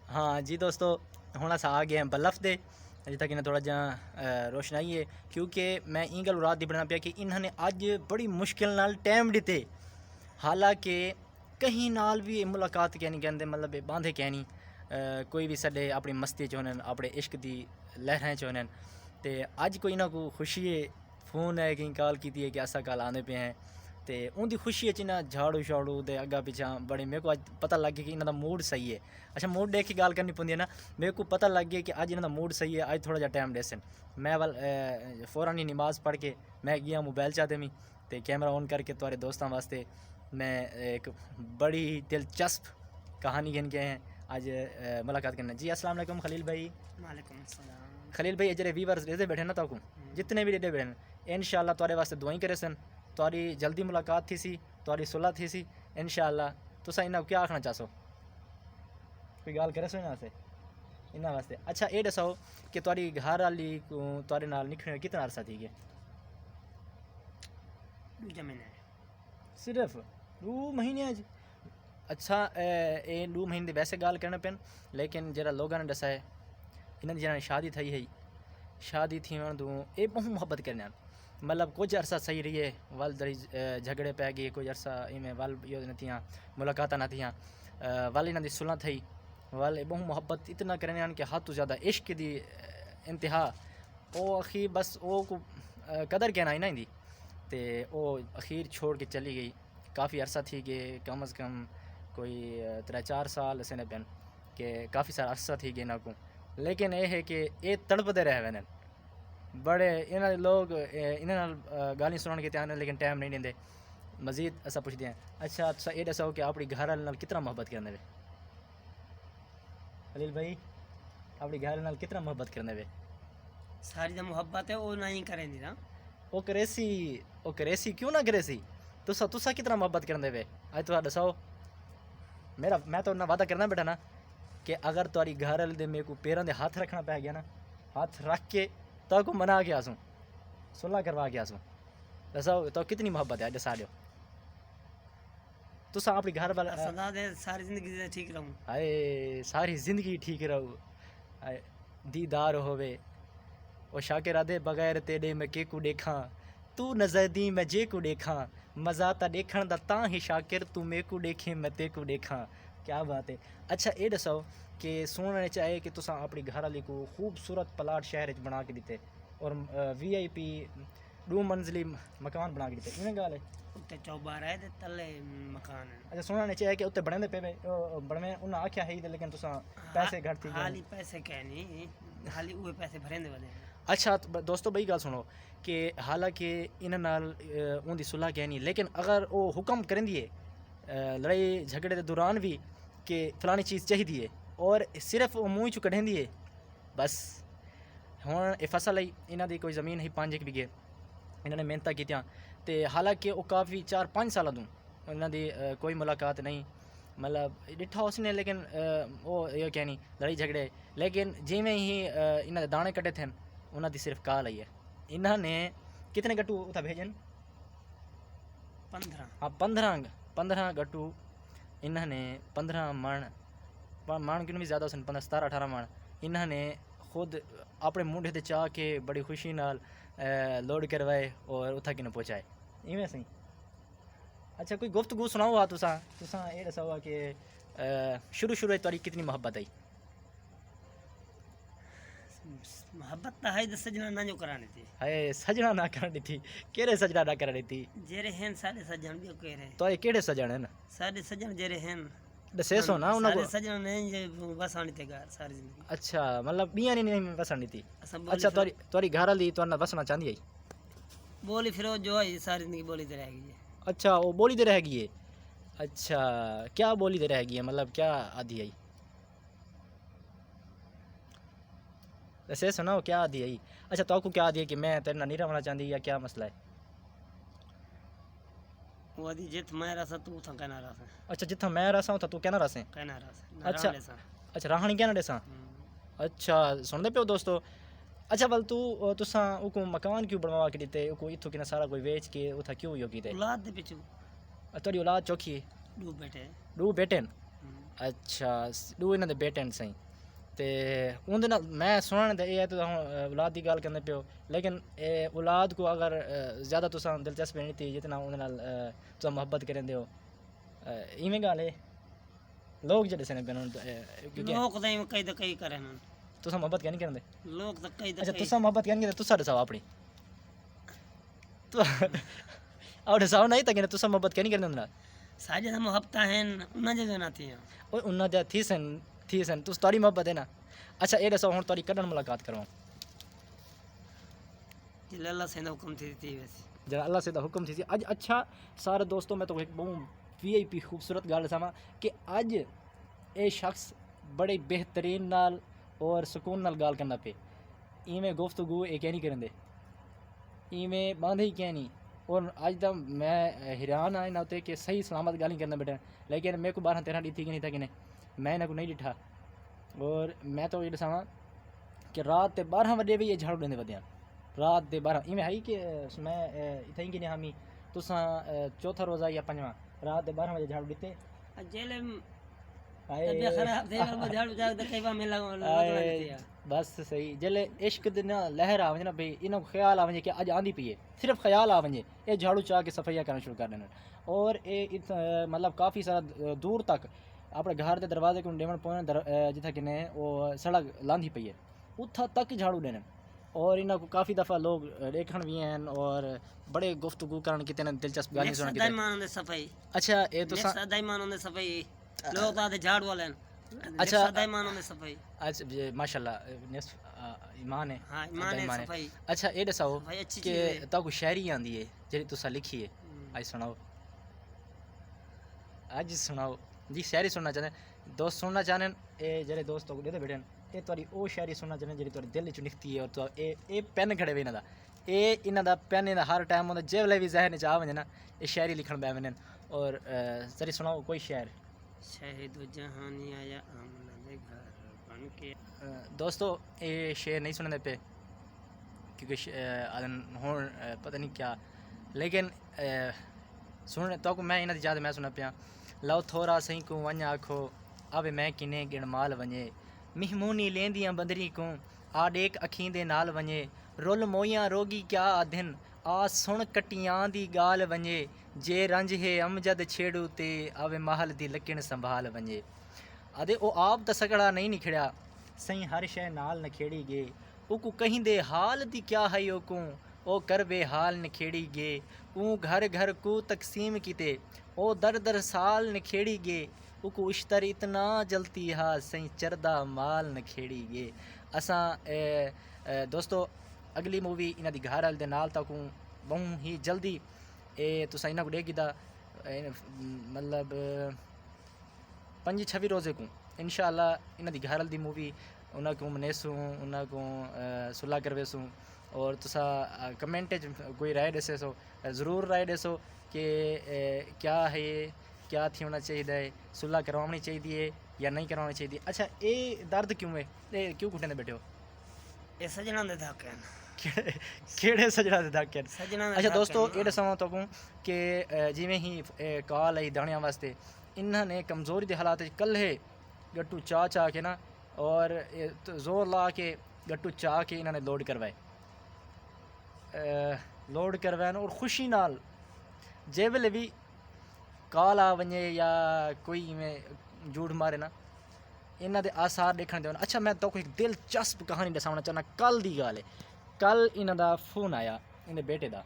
हाँ जी दोस्तों, हुण अस आ गए हैं बलफ दे जित्थै कि थोड़ा जहा रोशनाई है, क्योंकि मैं ई गल रात दी बनाना पिया कि इन्होंने अज बड़ी मुश्किल नाल टाइम दिते। हालांकि कहीं नाल भी मुलाकात क्या नहीं कहते, मतलब बांधे क्या नहीं, कोई भी साडे अपनी मस्ती च होने, अपने इश्क दी लहरें च होने, तो अज कोई ना कोई खुशी है फ़ोन है कि कॉल की है कि असा कल आने पे हैं, तो उनकी खुशी च इन्हें झाड़ू शाड़ू तो अग्गा पिछा बड़े मेरे को अज पता लग गया कि इन्हों मूड सही है। अच्छा, मूड देख के गल करनी पौंदी है ना, मेरे को पता लग गया कि अज इन्हों मूड सही है, अज थोड़ा जहा टाइम देसन। मैं वाल फ़ौरन ही नमाज़ पढ़ के मैं गया मोबाइल चाहते मी, तो कैमरा ऑन करके तुम्हारे दोस्तों वास्ते मैं एक बड़ी दिलचस्प कहानी गिन के हैं आज मुलाकात करना। जी अस्सलाम वालेकुम खलील भाई। वालेकुम अस्सलाम। खलील भाई जरे व्यूअर्स रेदे बैठे ना ताकू जितने भी रेदे बैठे इंशाल्लाह तुम्हारे वास्ते दुआई करे सन, तुम्हारी जल्दी मुलाकात थी सी, तुम्हारी सुलह थी सी इंशाल्लाह। तुसा इन्हें क्या आखना चाहो, कोई गल करे सो इन्हां से इन्हां वास्ते? अच्छा ये दसाओ कि तुम्हारी घर वाली को तुम्हारे नाल निकलने कितना अरसा थी गया? सिर्फ 2 महीने अज? अच्छा ये 2 महीने वैसे गल करने पेन, लेकिन जरा लोगों ने दसा है इन्होंने जना शादी थी है, शादी थी वन तो ये बहुत मुहब्बत करने, मतलब कुछ अरसा सही रही है, वाल दरी झगड़े पै गए, कुछ अरसा इमें वाल यो न थियाँ मुलाकात न थियाँ, वाल इन्हों की सुलह थी, वाल बहुत मुहब्बत इतना करने कि हद तो ज़्यादा इश्क की इंतहा, वो अखीर बस वो को कदर कहना इन्हें दी, तो वो अखीर छोड़ के चली गई। काफ़ी अरसा थी कि कम अज़ कम कोई 3-4 साल ऐसे पेन कि काफ़ी सारा अरसा थी कि इन्हों को, लेकिन ये है कि ये तड़पते रह वे बड़े इन्होंने लोग इन्होंने गाली सुनने के त्यान, लेकिन टाइम नहीं देंगे। मजीद ऐसा पूछते हैं। अच्छा अच्छा ये दसाओ कि अपनी घर वाले कितना मुहब्बत करने वे खलील भाई, अपनी घर वाले कितना मुहब्बत करने वे? सारी जो मुहब्बत है वो नहीं करेंदी ना, वो करेसी क्यों ना करेसी? तुसा तुसा कितना मुहब्बत करने वे अज तो दसाओ। मेरा मैं तो ना वादा करना बेटा ना कि अगर तुम्हारी घर वाले मेरे को पैरों के हाथ रखना पै गया ना, हाथ रख के तो को मना के आसूँ, सुलह करवा के आसूँ। दसाओ तो कितनी मोहब्बत है दसा दो तुसा अपनी घर वाले। सदा दे सारी जिंदगी से ठीक रहूं। हाय सारी जिंदगी ठीक रहू, हाय दीदार होवे ओ शाकिरा दे बगैर तेरे मैं के को देखा, तू नजर दी मैं जे को देखा, मज़ा ता देखण दा तां ही शाकिर, तू मेरे को देखे मैं ते को देखा। क्या बात है। अच्छा ये दसाओ कि सुनने चाहे कि तुसा अपनी घर वाली को खूबसूरत प्लाट शहर बना के दिते और VIP 2 मंजिली मकान बना के दिते, इन्हें गल है उत्ते चौबारा है ते तले मकान है। अच्छा सुनने चाहिए कि उत्ते बने पे बने उन्हें आख्या है, लेकिन तुसा पैसे घट थी हाली पैसे क्या नहीं, हाली वो पैसे भरेंदे वाले। अच्छा दोस्तों भाई गल सुनो कि हालांकि इन्हां नाल उनकी सुलह क्या नहीं, लेकिन अगर वो हुक्म करें दिए लड़ाई झगड़े के दौरान भी कि फलानी चीज़ चाहिए है और सिर्फ वो मूँह चु कढ़ें दिए बस। हुण ये फसल आई इन्हां दी कोई ज़मीन ही 5 बीघे, इन्होंने मेहनत की, तो हालांकि वो काफ़ी 4-5 साल दूँ इन्हां दी कोई मुलाकात नहीं, मतलब डिठा उसने, लेकिन वो ये क्या नहीं लड़ाई झगड़े, लेकिन जिमें ही इन्होंने दाने कटे थे उन्होंने सिर्फ कॉल आई है। इन्होंने कितने गट्टू उतना भेजन? 15। हाँ 15 गट्टू इन्होंने 15 मण क्यों भी ज़्यादा उसन 17-18 मण इन्होंने खुद अपने मुंडे ते चाह के बड़ी खुशी नाल लोड करवाए और उत्था किन्हें पहुँचाए इवें सही। अच्छा कोई गुफ्तगू सुनाओ आ तुसा ये दसाओ कि शुरू थोड़ी कितनी मोहब्बत आई? मोहब्बत तो है सजना ना जो करानी थी। हाय सजना ना करनी थी, केड़े सजना ना करनी थी? जेरे हैं सारे सजन भी कह रहे तो ये केड़े सजन हैं? सारे सजन जेरे हैं दसे सो ना उन्होंने सारे सजन नहीं जे बसानी थे घर सारी जिंदगी। अच्छा मतलब बिया नहीं बसनी थी। सब अच्छा तुम्हारी घर वाली तो बसना चाहती है? बोली फिर वो जो है सारी जिंदगी बोली तो रहेगी ये। अच्छा वो बोली दे रहेगी है। अच्छा क्या बोली दे रहेगी है, मतलब क्या आदि आई? ऐसे सुनाओ क्या आदि आई? अच्छा तो आपको क्या आदि है कि मैं तेरे नाल नहीं रहना चाहती या क्या मसला है? वो आदि जित मैं रहा तू था कहना रहा। अच्छा जितना मैं रहा तो तू कहना रहा? कहना रहा। अच्छा अच्छा राहनी कहना डेसा। अच्छा सुनते पे दोस्तों। अच्छा बल तू तुसा उको मकान क्यों बनवा के दिते, उको इथों किना सारा कोई बेच के उथा क्यों यो कीते? औलाद दे पिछू तोरी औलाद चौखी है? 2 बेटे। 2 बेटे? अच्छा दो इन्हां दे बेटे न सही ते उंदे नाल मैं सुनने ते एह् है तुस औलाद दी गल करदे पियो लेकिन औलाद को अगर ज़्यादा तुसां दिलचस्पी नहीं थी जितना उंदे नाल तुस मोहब्बत करदे हो इवें गल है लोग जेह्ड़े सने पेन क्योंकि लोग तो कई करे ना तुसां मोहब्बत कैन करदे लोग तो कई अच्छा तुसां मोहब्बत कैन करदे तुसां दसाओ अपनी और दसाओ नहीं तक तुसां मोहब्बत कैन करदे उंदे नाल साजे हम हफ्ता हैं उन्ना जे ना थी ओए उन्ना जा थी सन तुस तोड़ी मोहब्बत है ना अच्छा ये दसो हुण तोड़ी कदन मुलाकात करवाऊं जिले अल्लाह से हुक्म थी वैसे जरा अल्लाह से दा हुक्म थी अज अच्छा सारे दोस्तों मैं तो एक बहुत वीआईपी खूबसूरत गल दसावां कि अज ये शख्स बड़े बेहतरीन नाल और सुकून नाल गल करना पे इवें गुफ्तगू ये क्या नहीं करते इवें बांधे ही क्या नहीं और अज तक मैं हैरान हाँ इन्हों कि सही सलामत गल नहीं करना बेटा लेकिन मेरे को 12-13 डी थी कि नहीं था कि नहीं मैं इन्हें को नहीं डिठा और मैं तो ये दसावां कि रात के 12 बजे भी ये झाड़ू देंदे वधिया रात के 12 इवें है कि मैं इतना ही कि नहीं हामी तुसां चौथा रोज़ा या पंजवां रात के 12 बजे झाड़ू दिते जेले आए तबियत खराब थे वो झाड़ू जाग दे कई बार मिला बस सही जले इश्क दे ना लहर आ वजे ना भाई इन्हों ख्याल आ वजे कि अज आंदी पई है सिर्फ ख्याल आ वजे ये झाड़ू चाह के सफाइयाँ करना शुरू कर देना और ये मतलब काफ़ी सारा दूर तक अपने घर के दरवाजे को डेवन पहुँचना जिथे कि वो सड़क लांदी पई है उथा तक झाड़ू देने और इन्हों को काफ़ी दफ़ा लोग देखण भी हैं और बड़े गुफ्तगू करन किते न दिलचस्प गाली सुनन किते दाईमान दे सफाई अच्छा ये तो दाईमान दे सफाई लोग तो आते झाड़ू वाले अच्छा दाईमान दे सफाई अच्छा माशाल्लाह निस्फ ईमान है हां ईमान है सफाई अच्छा ये दसाओ भाई अच्छी कि चीज है ताको शायरी आंदी है जेड़ी तुसा लिखी है आज सुनाओ आज सुनाओ जी शायरी सुनना चाहते दोस्त सुनना चाहने ए जेरे दोस्त को देते बैठे ये तुहाडी ओ शायरी सुनना चाहने जेड़ी तुहाडे दिल च निकती है और तो ए पेन खड़े वे इन्हां दा इन्हां दा पेन इन्हां हर टाइम होंदा जेवले भी जहन च आ वने ना ये शायरी लिखण बे वने और जरी सुनाओ कोई शायर शहीद जहानी आया आमना दे घर बन के दोस्तों ये शेर नहीं सुनने पे क्योंकि हुण पता नहीं क्या लेकिन सुन तो मैं इन्हां दी याद मैं सुना पिया लो थोड़ा सही को वञ आखो आवे मैं किने गिण माल वञे मिहमूनी लेंदियां बंदरी को आडेक अखीं दे नाल वञे रुल मोइयां रोगी क्या आधिन आ सुन कटियां दी गाल वञे जे रंज है अमजद छेड़ू ते आवे महल दी लकिण संभाल वञे अदे ओ आप त सगड़ा नहीं निखड़िया सही हर शय नाल नखेड़ी गे उकू कहीं दे हाल दी क्या है ओ कर वे हाल नखेड़ी गे ऊ घर घर को तकसीम किते ओ दर दर साल नखेड़ी गे उकू उश्तर इतना जलती हा सही चरदा माल नखेड़ी गे असां दोस्तों अगली मूवी इन्हां दी घर वाले दे नाल तकूं बहुत ही जल्दी तुसां इन्हां को ॾेगी ता मतलब 5-6 रोज़े को इंशाअल्लाह इन्हां दी घर वाली दी मूवी उन्हां को मनेसूं उन्हां को सुलह करवेसूं और तुसा कमेंट कोई राय दसे सो ज़रूर राय दसो कि क्या है क्या थी होना चाहिए सुलह करवानी चाहिए या नहीं करवानी चाहिए अच्छा ये दर्द क्यों है ये क्यों घुटने बैठे हो ये सजना दे धक्के केड़े सजना दे धक्के सजना अच्छा दोस्तों ये दसां तो कि जिवें ही कॉल आई दाणियां वास्ते इन्होंने कमज़ोरी के हालात कल है गट्टू चाह के ना और जोर ला के गट्टू चाह के इन्होंने लोड करवाए और खुशी नाल जे वेले भी कॉल आ वने या कोई में झूठ मारे ना इन्हां दे आसार देखण दे अच्छा मैं तो एक दिलचस्प कहानी दसाना चाहना कल दी गल है कल इन्हां दा फोन आया इन्हें बेटे दा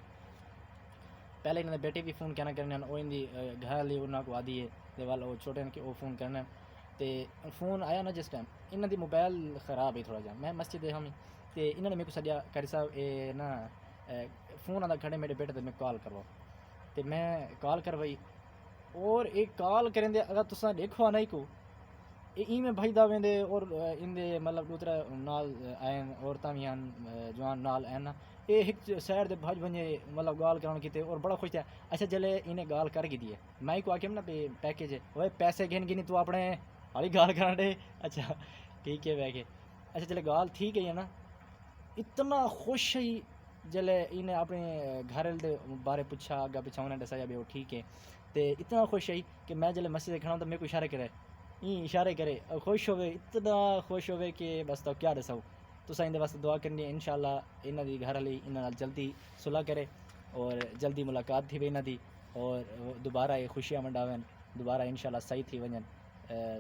पहले इन्होंने बेटे भी फ़ोन कहना करने वो इनकी घर वाली उन्होंने को आदि है ते वाल वो छोटे कि वो फ़ोन करना ते फ़ोन आया ना जिस टाइम इन्हों दी मोबाइल ख़राब है थोड़ा जा मैं मस्जिद हम ते इन्होंने मेरे को सजा करी साहब ये ना फ़ोन आदा खड़े मेरे बेटे मैं कॉल करवाओ तो मैं कॉल करवाई और एक कॉल करें अगर तुसा देखो नहीं को इवें भजदा वेंदे और इंदे मतलब दूसरा नाल आन औरतां भी हैं जवान नाल आन ना ये एक साइड दे भज वने मतलब गाल कराने की और बड़ा खुश था अच्छा जले इन्हें गाल कर दी है मैं को आके ना पैकेज वो पैसे गिन गिनी तू अपने हाली गाल करा दे अच्छा ठीक है वैके अच्छा चले गाल ठीक है ना इतना खुश ही जले इन्हें अपने घर दे बारे पूछा आगे पिछा उन्हें दसाया भी वो ठीक है तो इतना खुश है कि मैं जले मस्जिद खड़ा तो मेरे को इशारा करे ई इशारे करे और खुश होवे, इतना खुश होवे कि बस तो क्या दसाऊं। तुसा इंदे वास्ते दुआ करनी है इंशाल्लाह इन्हां दी घर वाली इन्हां नाल जल्दी सुलह करे और जल्दी मुलाकात थी वे इन्हां दी और दोबारा ये खुशियां मंडावन, दोबारा इंशाल्लाह सही थी वजन।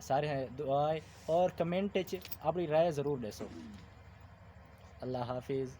सारे दुआ है और कमेंट च अपनी राय ज़रूर दसो। अल्लाह हाफिज़।